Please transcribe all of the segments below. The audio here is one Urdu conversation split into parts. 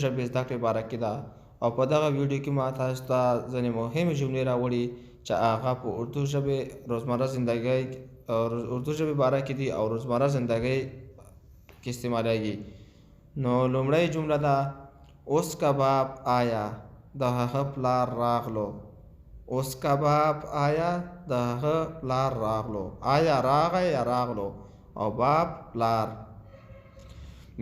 ژبې زده کړې باره کې ده او په دغه ویډیو کې ما تاسو ته ځینې مهمې جملې راوړي چې هغه په اردو ژبې روزمره زندګۍ اردو ژبې باره کې دي او روزمره زندګۍ کې استعمالیږي. نو لومړی جمله ده اوس کباب آیا د هغه پلار راغلو. اوس کباب آیا د هغه پلار راغلو. آیا راغی یا راغلو او باب پلار.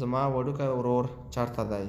زما وړوکی ورور چرته دی.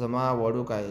زما وړوکی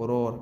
ورور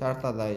چرته دی.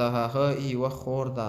د هغه یوه خور ده.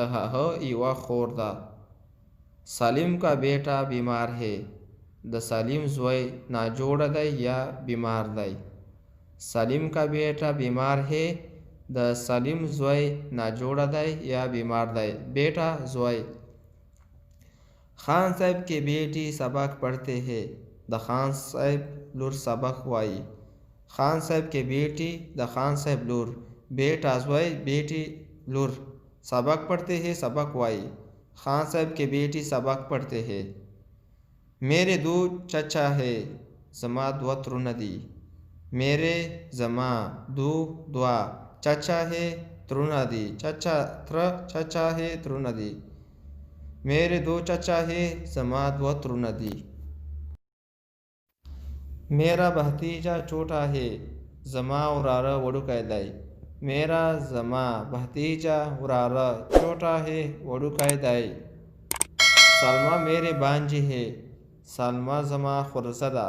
د هغه یوه خور ده. سالم کا بیٹا بیمار ہے. د سالم زوی ناجوړه دی یا بیمار دی. سالم کا بیٹا بیمار ہے. د سالم زوی ناجوړه دی یا بیمار دی. بیٹا زوی. خان صاحب کی بیٹی سبق پڑھتے ہیں. د خان صاحب لور سبق وایي. خان صاحب کی بیٹی د خان صاحب لور. بیٹا زوی بیٹی لور سبق پڑھتے ہیں سبق وایي. خان صاحب کی بیٹی سبق پڑھتے ہیں. میرے دو چچا ہے. زما دوه ترونه دي. میرے زما دو دوه چچا ہے ترونه دي. چچا تر چچا ہے ترونه دي. میرے دو چچا ہے زما دوه ترونه دي. میرا بھتیجا چھوٹا ہے. زما وراره وړوکی دی. میرا زما بھتیجا وراره چھوٹا ہے وړوکی دی. سلما میرے بانجی ہے. سلما زما خورزه ده.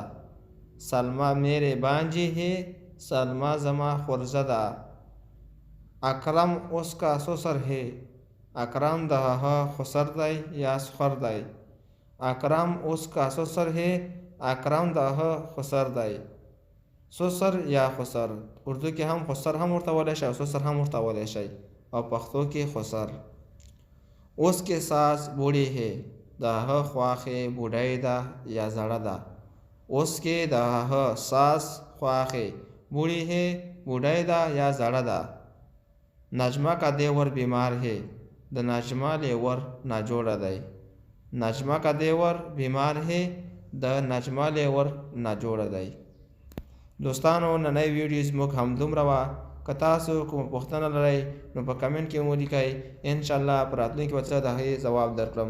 سلما میرے بانجی ہے. سلما زما خورزه ده. اکرم اس کا سسر ہے. اکرم د هغه خسر دی یا سخر دی. اکرم اس کا سسر ہے. اکرم د هغه خسر دی. سسر یا خسر اردو کې هم خسر هم ورته ویلی شي او سسر هم ورته ویلی شي او پښتو کې خسر. اوس کې ساس بوډۍ ہے. د هغه خواښې بوډۍ ده یا زړه ده. اوس کې د هغه ساس خواښې بوډۍ ہے بوډۍ ده یا زړه ده. نجمه کا دیور بیمار ہے. د نجمه لیور ناجوړه دی. نجمه کا دیور بیمار ہے. د نجمه لیور ناجوړه دی. دوستانو نننۍ ویډیو زموږ همدومره وه. که تاسو کومه پوښتنه لرئ نو په کمنټ کې مو لیکئ. انشاءالله په راتلونکي وخت د هغې جواب درکړم.